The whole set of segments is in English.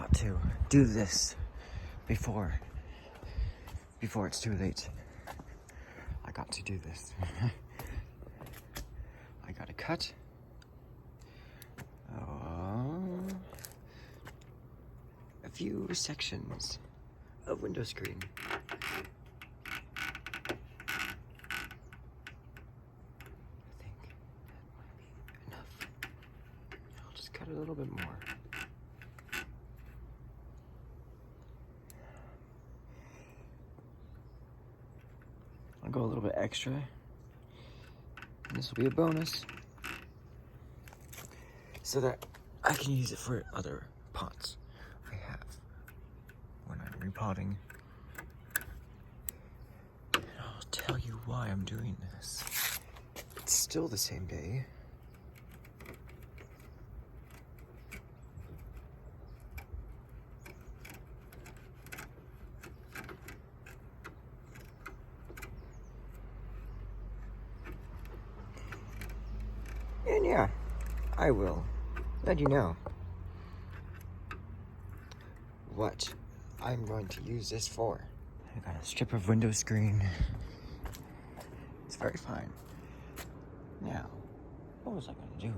got to do this before it's too late. I got to do this. I gotta cut a few sections of window screen. I think that might be enough. I'll just cut a little bit more. I'll go a little bit extra. This will be a bonus, so that I can use it for other pots I have when I'm repotting. And I'll tell you why I'm doing this. It's still the same day. And yeah, I will let you know what I'm going to use this for. I got a strip of window screen. It's very fine. Now, what was I gonna do?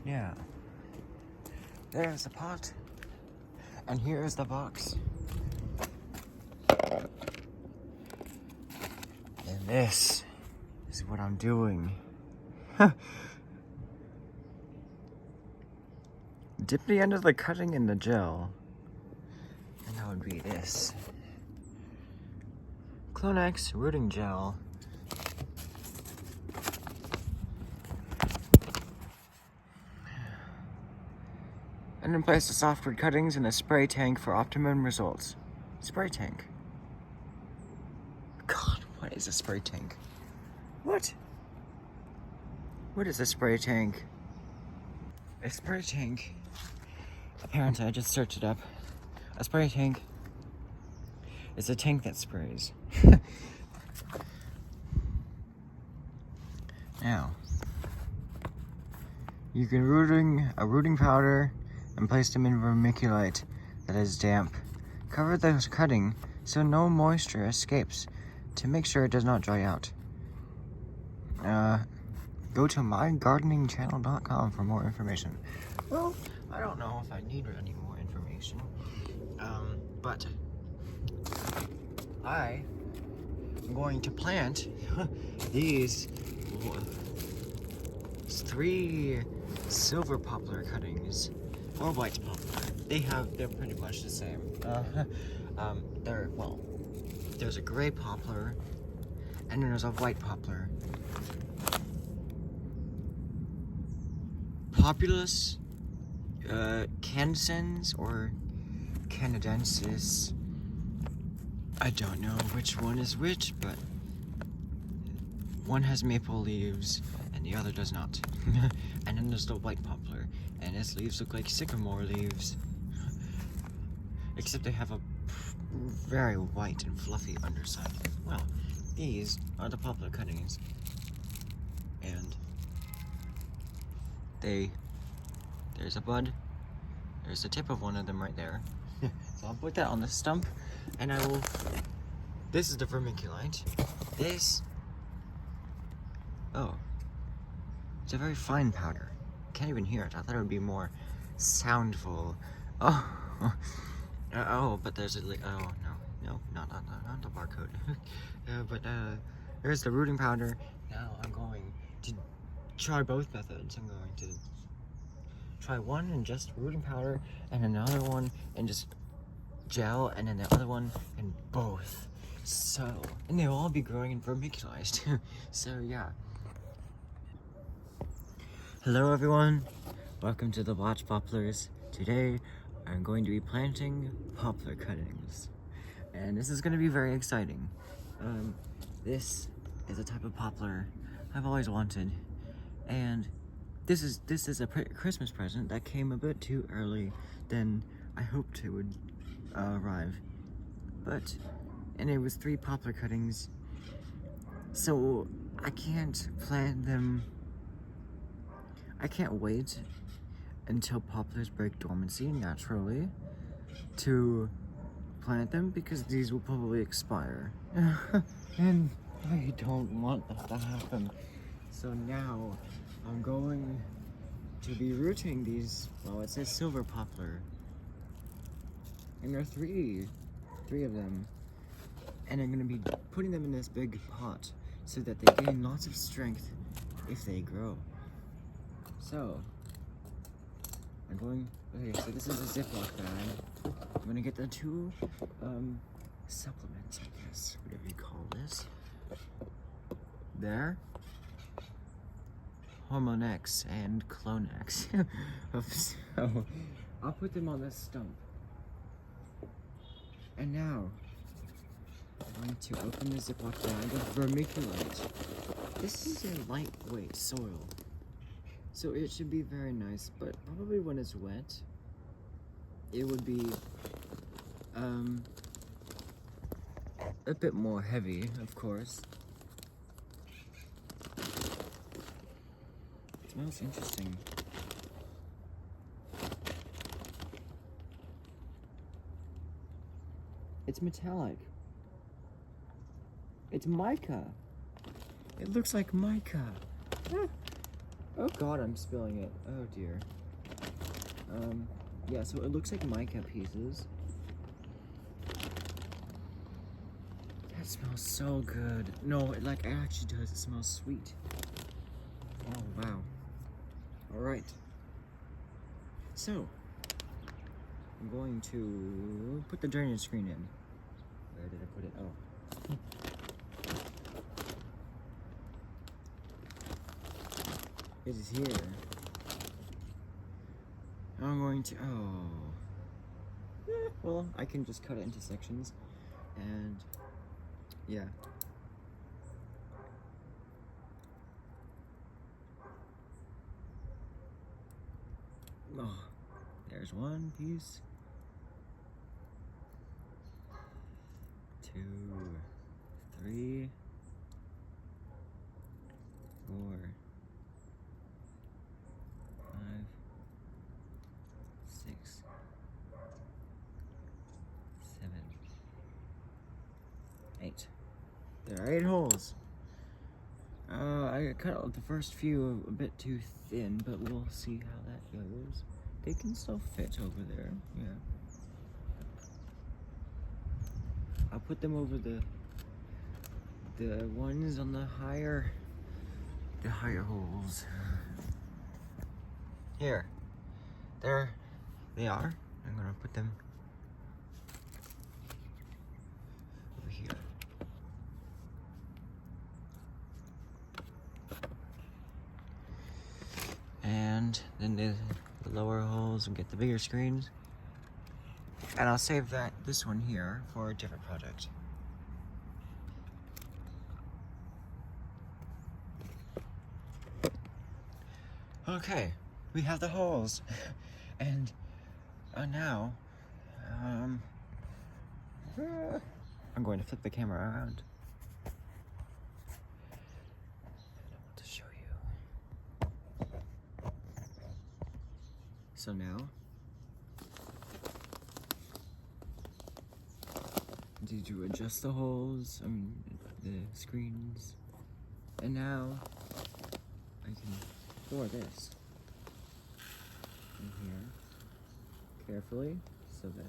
Yeah. There's the pot. And here's the box. And this is what I'm doing. Dip the end of the cutting in the gel, and that would be this. Clonex rooting gel. And then place the softwood cuttings in the spray tank for optimum results. Spray tank. God, what is a spray tank? What? What is a spray tank? A spray tank. Apparently, I just searched it up. A spray tank is a tank that sprays. Now, you can rooting powder and place them in vermiculite that is damp. Cover the cutting so no moisture escapes to make sure it does not dry out. Go to mygardeningchannel.com for more information. Well, I don't know if I need any more information, but I am going to plant these 3 silver poplar cuttings, or white poplar. They're pretty much the same. There's a gray poplar, and then there's a white poplar. Populus canescens or canadensis. I don't know which one is which, but one has maple leaves and the other does not. And then there's the white poplar, and its leaves look like sycamore leaves, except they have a very white and fluffy underside. Well, these are the poplar cuttings, and there's a bud. There's the tip of one of them right there. So I'll put that on the stump, and this is the vermiculite. It's a very fine powder. Can't even hear it. I thought it would be more soundful. But there's no, not the barcode. There's the rooting powder. Now I'm going to try both methods. I'm going to try one in just rooting powder, and another one in just gel, and then the other one in both. And they'll all be growing in vermiculite. So yeah. Hello everyone, welcome to the Watch Poplars. Today I'm going to be planting poplar cuttings, and this is going to be very exciting. This is a type of poplar I've always wanted, and this is a Christmas present that came a bit too early than I hoped it would arrive. And it was 3 poplar cuttings, so I can't plant them. I can't wait until poplars break dormancy naturally to plant them, because these will probably expire. And I don't want that to happen. So now I'm going to be rooting these, well, it says silver poplar. And there are three of them. And I'm gonna be putting them in this big pot so that they gain lots of strength if they grow. So, okay, so this is a Ziploc bag. I'm gonna get the two supplements, I guess, whatever you call this. There. Hormone X and Clone X. So, I'll put them on this stump. And now, I'm going to open the Ziploc bag of vermiculite. This is a lightweight soil, so it should be very nice, but probably when it's wet, it would be a bit more heavy, of course. It smells interesting. It's metallic. It's mica. It looks like mica. Ah. Oh god, I'm spilling it. Oh dear. Yeah, so it looks like mica pieces. That smells so good. No, it actually does. It smells sweet. Oh wow. Alright. So, I'm going to put the drainage screen in. Where did I put it? Oh. It is here. I'm going to, well, I can just cut it into sections, and, yeah. Oh, there's one piece. 2, 3, 4, 5, 6, 7, 8. There are 8 holes. I cut out the first few a bit too thin, but we'll see how that goes. They can still fit over there, yeah. I'll put them over the ones on the higher holes. Here. There they are. I'm gonna put them over here. And then the lower holes and get the bigger screens. And I'll save this one here for a different project. Okay, we have the holes. And now, I'm going to flip the camera around. I want to show you. So now, did you adjust the holes? I mean, the screens. And now, I can store this in here carefully so that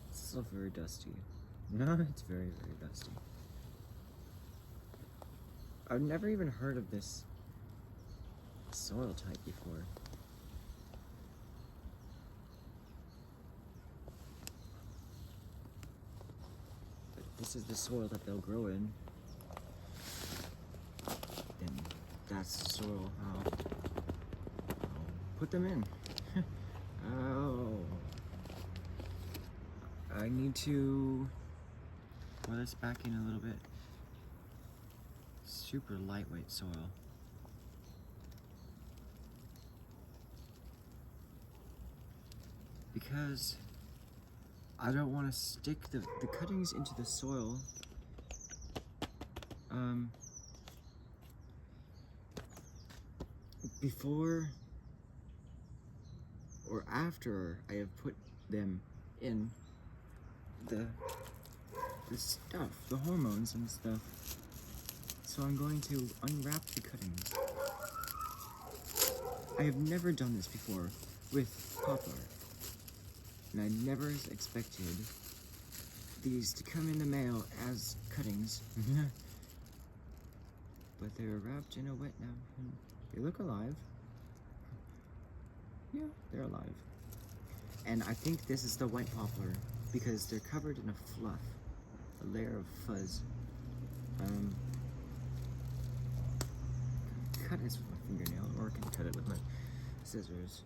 it's still very dusty. No, it's very, very dusty. I've never even heard of this soil type before. But this is the soil that they'll grow in. Then that's the soil I'll put them in. Oh. I need to pour this back in a little bit. Super lightweight soil. Because I don't want to stick the cuttings into the soil. or after I have put them in the stuff, the hormones and stuff. So I'm going to unwrap the cuttings. I have never done this before with poplar, and I never expected these to come in the mail as cuttings. But they're wrapped in a wet now. They look alive. Yeah, they're alive. And I think this is the white poplar because they're covered in a fluff, a layer of fuzz. Cut this with my fingernail, or I can cut it with my scissors.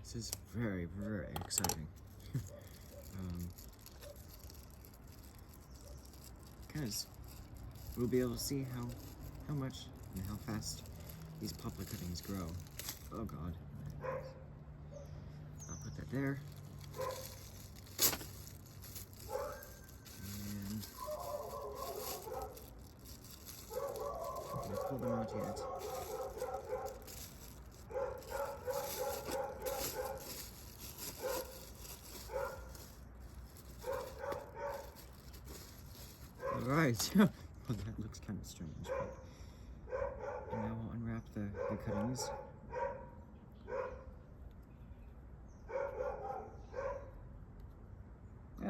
This is very, very exciting. Because we'll be able to see how much and how fast these poplar cuttings grow. Oh god. I'll put that there. And I'm gonna pull them out yet. Alright. Well, that looks kind of strange. And now we'll unwrap the cuttings. I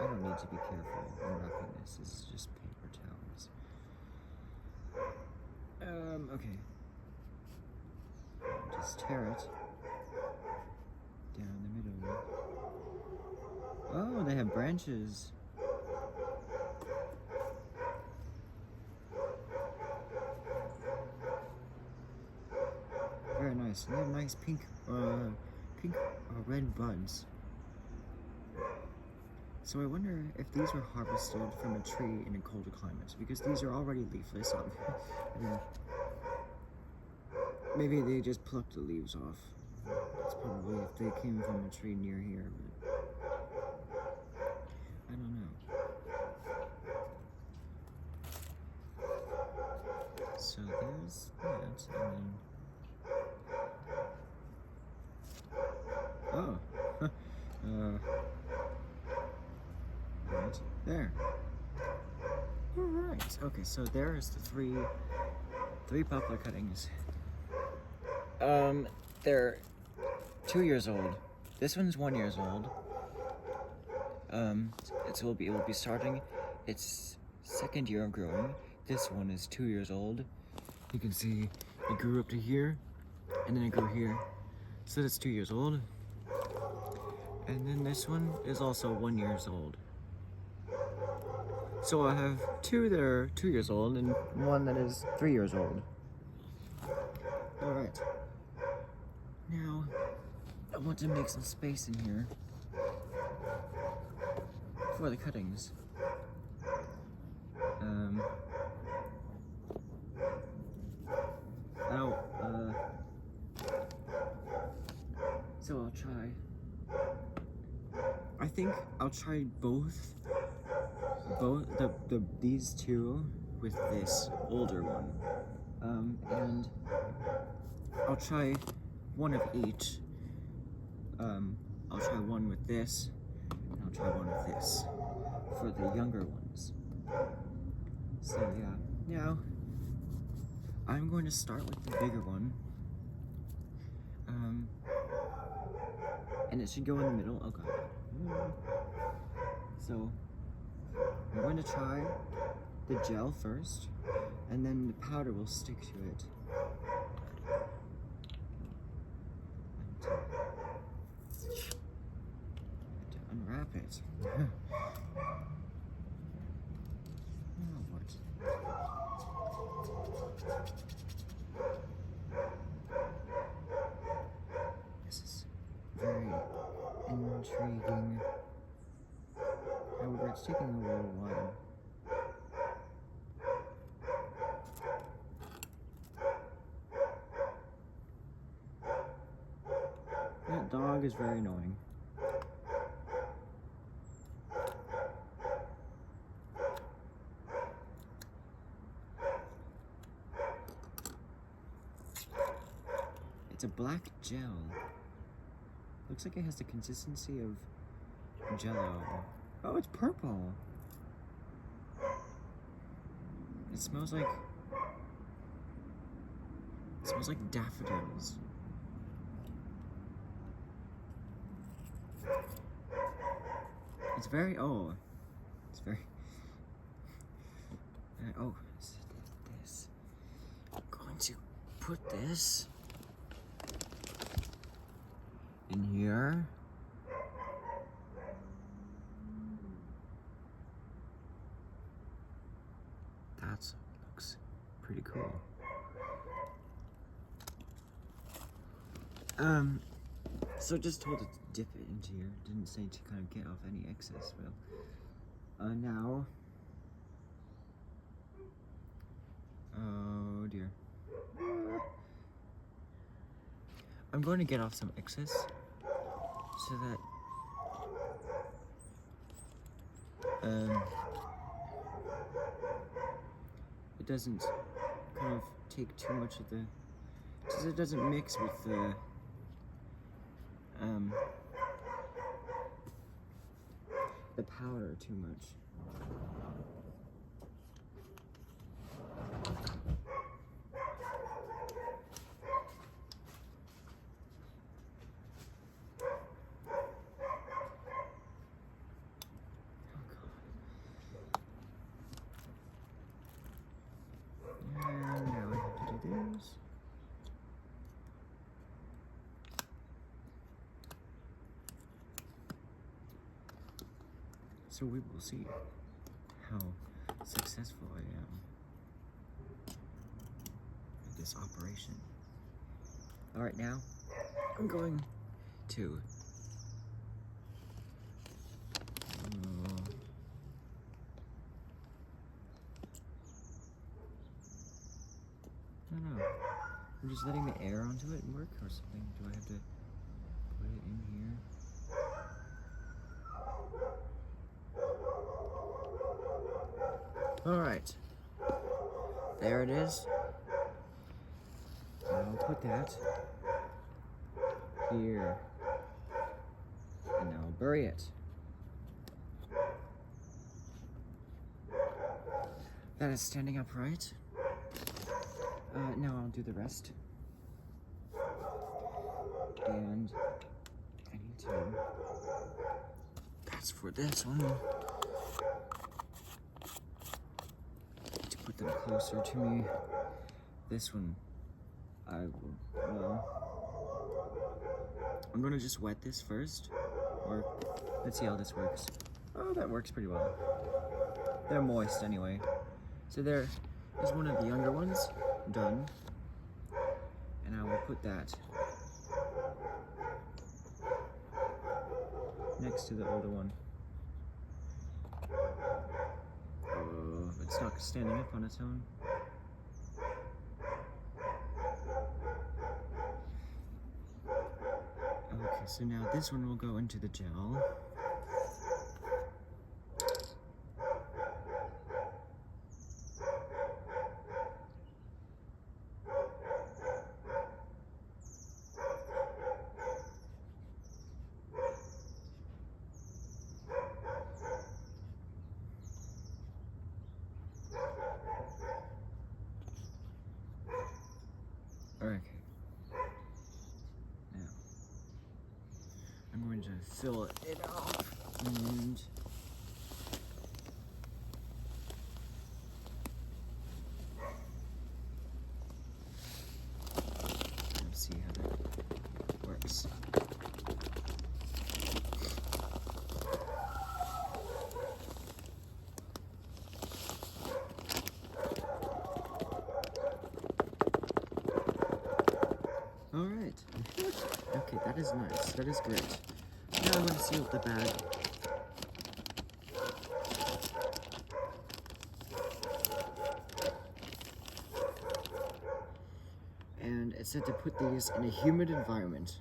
don't need to be careful unwrapping this. This is just paper towels. Okay. Just tear it down the middle. Oh, they have branches. Very nice. And they have nice pink or red buds. So I wonder if these were harvested from a tree in a colder climate, because these are already leafless. I mean, maybe they just plucked the leaves off. That's probably if they came from a tree near here, but I don't know. So there's that, and then right there. Alright, okay, so there's the three poplar cuttings. They're 2 years old. This one's 1 year old. It will be starting its second year of growing. This one is 2 years old. You can see it grew up to here, and then it grew here. So that's 2 years old. And then this one is also 1 year old. So I have two that are 2 years old and one that is 3 years old. Alright. Now, I want to make some space in here for the cuttings. So I'll try. I think I'll try both these two with this older one. And I'll try one of each. I'll try one with this, and I'll try one with this for the younger ones. So yeah, now I'm going to start with the bigger one. And it should go in the middle. Oh god. So I'm going to try the gel first, and then the powder will stick to it. To unwrap it. Now what? This is very intriguing. However, it's taking a little while. That dog is very annoying. It's a black gel. Looks like it has the consistency of Jello. Oh, it's purple. It smells like daffodils. It's very oh, this. I'm going to put this in here. That looks pretty cool. So just told it to dip it into here. Didn't say to kind of get off any excess. Well, now. Oh dear. I'm going to get off some excess so that it doesn't kind of take too much of the, so it doesn't mix with the powder too much. So we will see how successful I am at this operation. All right, now I'm going to I don't know. I'm just letting the air onto it and work or something. Do I have to put it in here? Alright, there it is. I'll put that here, and now I'll bury it. That is standing upright. Now I'll do the rest. And I need to, that's for this one. Put them closer to me. This one, well, I'm gonna just wet this first, or let's see how this works. Oh, that works pretty well. They're moist anyway. So there is one of the younger ones done, and I will put that next to the older one. It's not standing up on its own. Okay, so now this one will go into the gel. Okay. Now, I'm going to fill it up and let's see how that works. Alright. Okay, that is nice. That is great. Now I'm going to seal the bag. And it said to put these in a humid environment.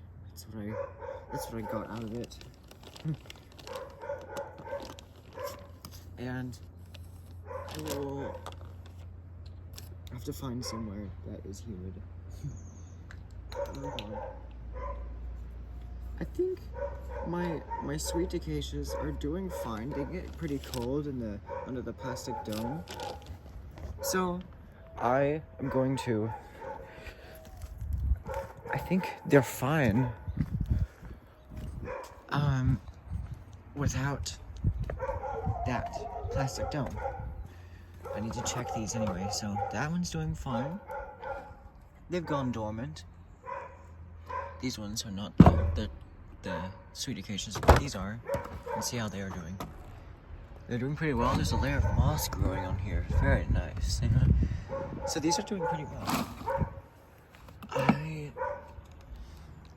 That's what I got out of it. And I will have to find somewhere that is humid. I think my sweet acacias are doing fine. They get pretty cold under the plastic dome. So I am going to. I think they're fine. Without that plastic dome. I need to check these anyway. So that one's doing fine. They've gone dormant. These ones are not the sweet acacias, but these are. Let's see how they are doing. They're doing pretty well. There's a layer of moss growing on here. Very nice. So these are doing pretty well.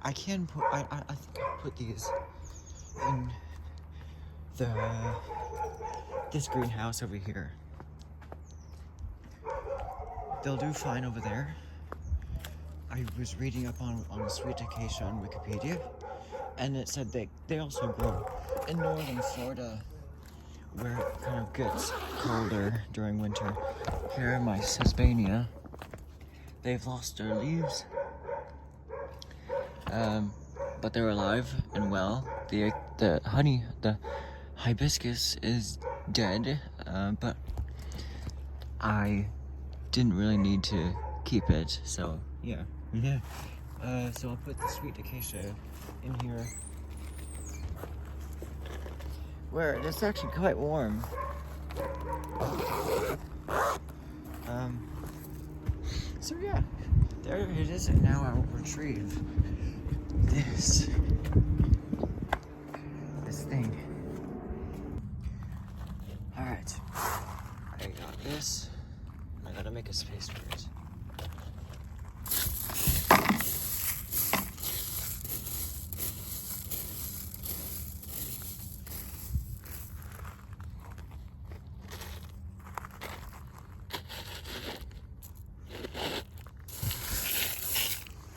I can put. I think I'll put these in this greenhouse over here. They'll do fine over there. I was reading up on sweet acacia on Wikipedia, and it said they also grow in northern Florida, where it kind of gets colder during winter. Here in my Sesbania, they've lost their leaves, but they're alive and well. The hibiscus is dead, but I didn't really need to keep it, so yeah. So I'll put the sweet acacia in here, where it's actually quite warm. So yeah, there it is, and now I will retrieve this thing. Alright, I got this. I gotta make a space for it.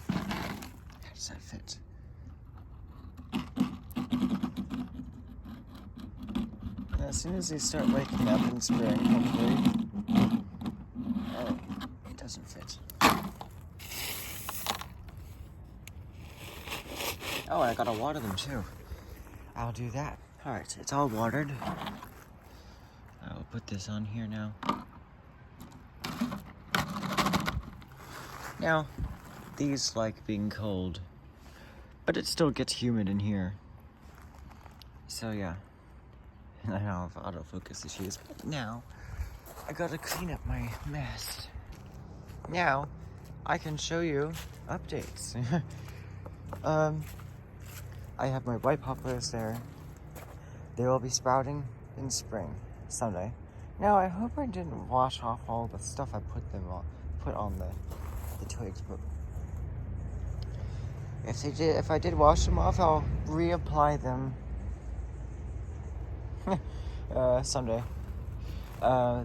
How does that fit? As soon as they start waking up in spring, hopefully. Oh, it doesn't fit. Oh, I gotta water them too. I'll do that. Alright, it's all watered. I will put this on here now. Now, these like being cold, but it still gets humid in here. So yeah. I know I have autofocus issues, but now I gotta clean up my mess. Now I can show you updates. I have my white poplars there. They will be sprouting in spring, someday. Now I hope I didn't wash off all the stuff I put on the twigs, but if I did wash them off, I'll reapply them. Someday.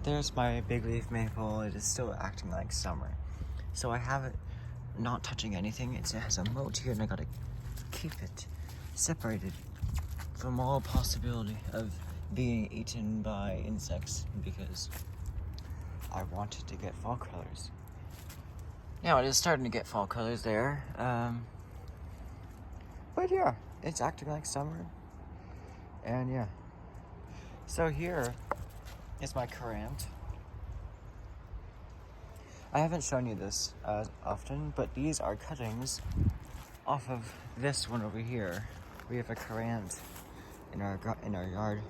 There's my big leaf maple. It is still acting like summer. So I have it not touching anything. It has a moat here, and I gotta keep it separated from all possibility of being eaten by insects, because I wanted to get fall colors. Now it is starting to get fall colors there. But yeah, it's acting like summer. And yeah. So here is my currant. I haven't shown you this often, but these are cuttings off of this one over here. We have a currant in our yard,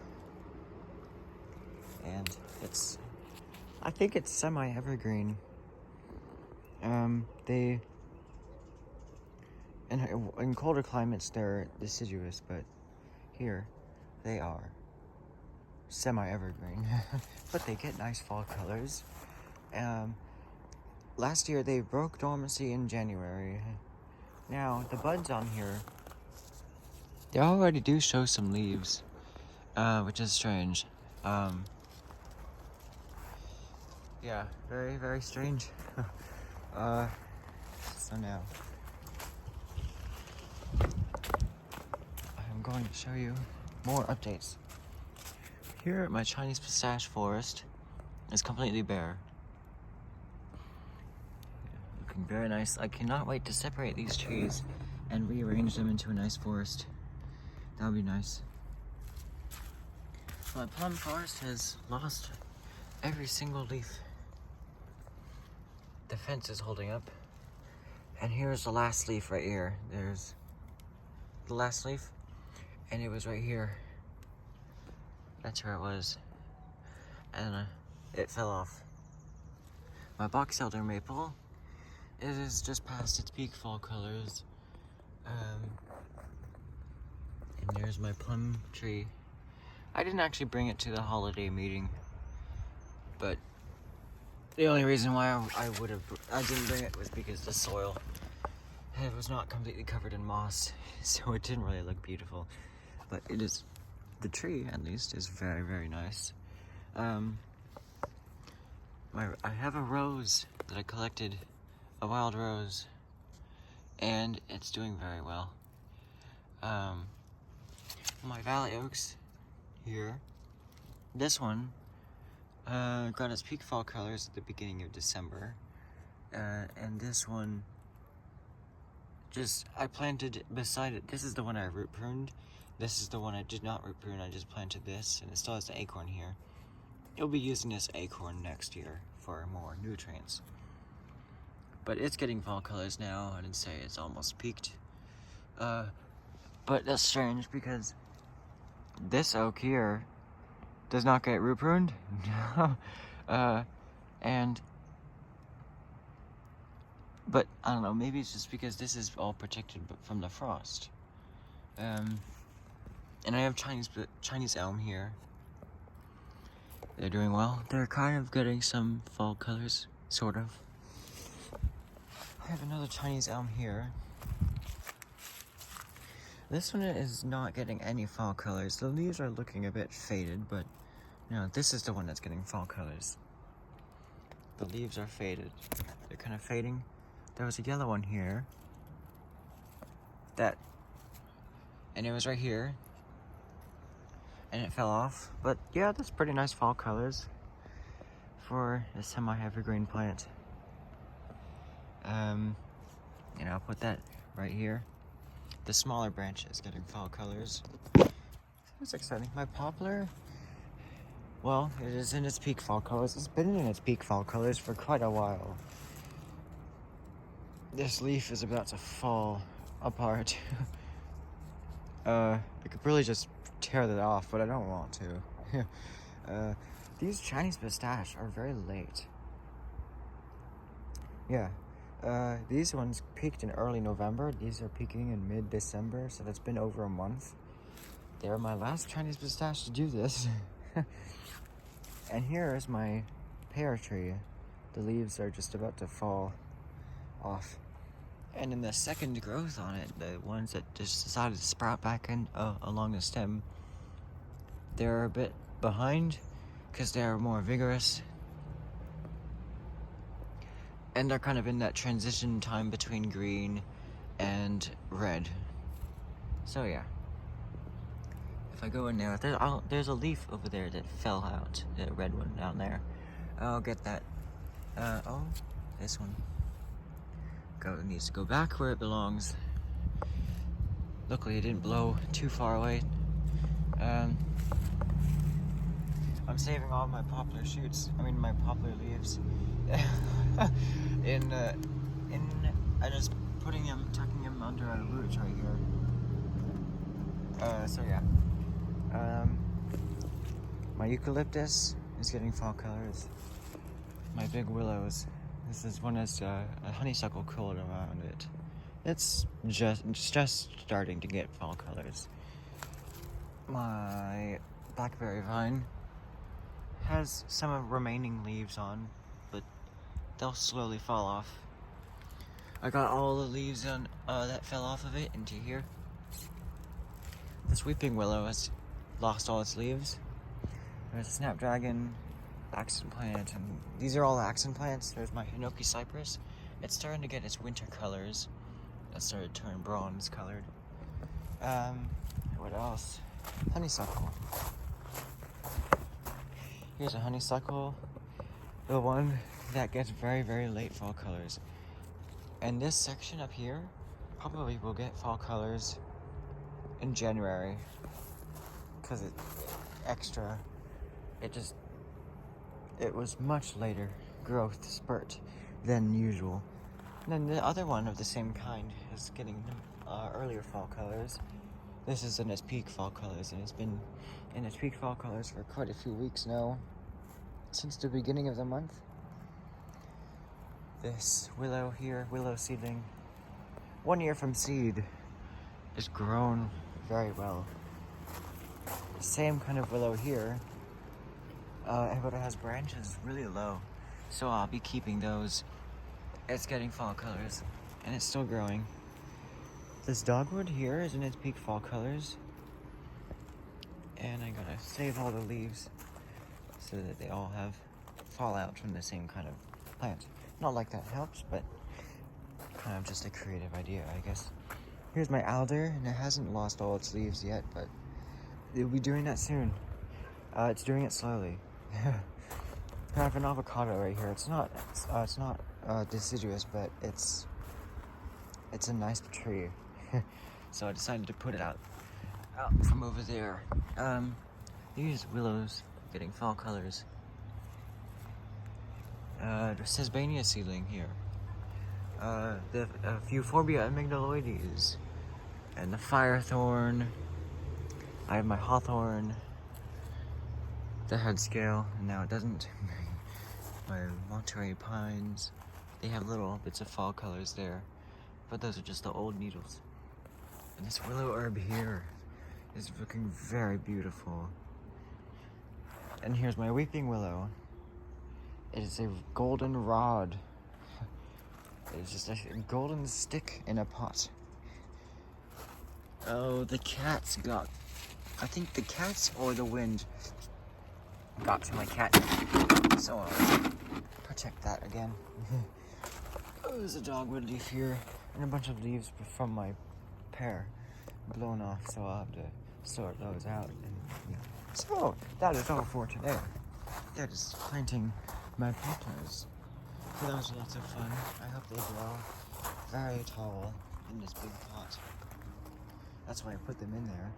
and I think it's semi-evergreen. In colder climates they're deciduous, but here they are semi-evergreen. But they get nice fall colors. Last year they broke dormancy in January. Now the buds on here, they already do show some leaves, which is strange. Yeah, very, very strange. So now I'm going to show you more updates. Here at my Chinese pistache forest is completely bare. You looking very nice. I cannot wait to separate these trees and rearrange them into a nice forest. That would be nice. My plum forest has lost every single leaf. The fence is holding up. And here's the last leaf right here. There's the last leaf, and it was right here. That's where it was. And it fell off. My box elder maple, it is just past its peak fall colors. And there's my plum tree. I didn't actually bring it to the holiday meeting, but the only reason why I didn't bring it was because the soil, it was not completely covered in moss, so it didn't really look beautiful. But it is, the tree at least is very, very nice. I have a rose that I collected, a wild rose, and it's doing very well. My valley oaks here, this one got its peak fall colors at the beginning of December, and this one I planted beside it. This is the one I root pruned. This is the one I did not root prune. I just planted this, and it still has the acorn here. You'll be using this acorn next year for more nutrients. But it's getting fall colors now. I didn't say it's almost peaked. But that's strange because this oak here does not get root pruned. But I don't know, maybe it's just because this is all protected from the frost. And I have Chinese elm here. They're doing well. They're kind of getting some fall colors, sort of. I have another Chinese elm here. This one is not getting any fall colors. The leaves are looking a bit faded, but this is the one that's getting fall colors. The leaves are faded. They're kind of fading. There was a yellow one here. And it was right here. And it fell off. But yeah, that's pretty nice fall colors for a semi-evergreen plant. I'll put that right here. The smaller branch is getting fall colors. That's exciting. My poplar, well, it is in its peak fall colors. It's been in its peak fall colors for quite a while. This leaf is about to fall apart. I could really just tear that off, but I don't want to. These Chinese pistache are very late. Yeah. These ones peaked in early November. These are peaking in mid-December, so that's been over a month. They're my last Chinese pistache to do this. And here is my pear tree. The leaves are just about to fall off. And in the second growth on it, the ones that just decided to sprout back in along the stem, they're a bit behind because they're more vigorous. And they're kind of in that transition time between green and red. So yeah. If I go in there, there's a leaf over there that fell out. The red one down there. I'll get that. Oh, this one. It needs to go back where it belongs. Luckily it didn't blow too far away. I'm saving all my poplar shoots. My poplar leaves. I just tucking them under our roots right here. So yeah. My eucalyptus is getting fall colors. My big willows. This one has a honeysuckle curled around it. It's just starting to get fall colors. My blackberry vine has some remaining leaves on, but they'll slowly fall off. I got all the leaves on that fell off of it into here. The weeping willow has lost all its leaves. There's a snapdragon, accent plant, and these are all accent plants. There's my hinoki cypress. It's starting to get its winter colors. It started to turn bronze colored. What else? Honeysuckle. Here's a honeysuckle, the one that gets very, very late fall colors. And this section up here probably will get fall colors in January, because it was much later growth spurt than usual. And then the other one of the same kind is getting earlier fall colors. This is in its peak fall colors, and it's been in its peak fall colors for quite a few weeks now, since the beginning of the month. This willow here, willow seedling, 1 year from seed, is grown very well. The same kind of willow here, but it has branches really low, so I'll be keeping those. It's getting fall colors, and it's still growing. This dogwood here is in its peak fall colors, and I gotta save all the leaves so that they all have fallout from the same kind of plant. Not like that helps, but kind of just a creative idea, I guess. Here's my alder, and it hasn't lost all its leaves yet, but it'll be doing that soon. It's doing it slowly. I have an avocado right here. It's not deciduous, but it's a nice tree. So I decided to put it out from over there. These willows getting fall colors. The Sesbania seedling here. The Euphorbia amygdaloides. And the firethorn. I have my hawthorn. The head scale, and now it doesn't. My Monterey pines. They have little bits of fall colors there, but those are just the old needles. And this willow herb here is looking very beautiful. And here's my weeping willow. It is a golden rod. It's just a golden stick in a pot. Oh, the cats got... I think the cats or the wind got to my cat. So I'll protect that again. Oh, there's a dogwood leaf here, and a bunch of leaves from my pear blown off, so I'll have to sort those out. And, yeah. So, that is all for today. They're just planting my poplars. So that was lots of fun. I hope they grow very tall in this big pot. That's why I put them in there.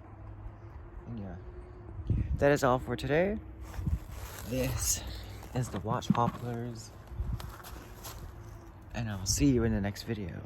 And yeah. That is all for today. This is the Watch Poplars. And I'll see you in the next video.